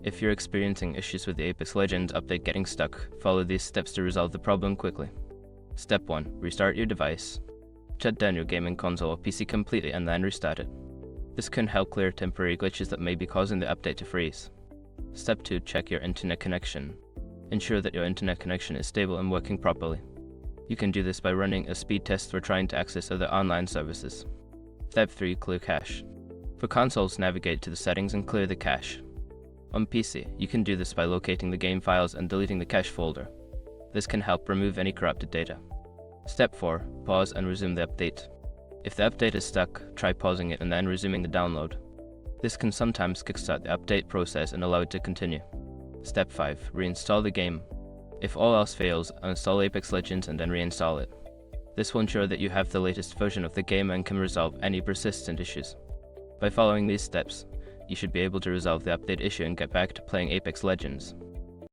If you're experiencing issues with the Apex Legends update getting stuck, follow these steps to resolve the problem quickly. Step 1. Restart your device. Shut down your gaming console or PC completely and then restart it. This can help clear temporary glitches that may be causing the update to freeze. Step 2. Check your internet connection. Ensure that your internet connection is stable and working properly. You can do this by running a speed test or trying to access other online services. Step 3. Clear cache. For consoles, navigate to the settings and clear the cache. On PC, you can do this by locating the game files and deleting the cache folder. This can help remove any corrupted data. Step 4. Pause and resume the update. If the update is stuck, try pausing it and then resuming the download. This can sometimes kickstart the update process and allow it to continue. Step 5. Reinstall the game. If all else fails, uninstall Apex Legends and then reinstall it. This will ensure that you have the latest version of the game and can resolve any persistent issues. By following these steps, you should be able to resolve the update issue and get back to playing Apex Legends.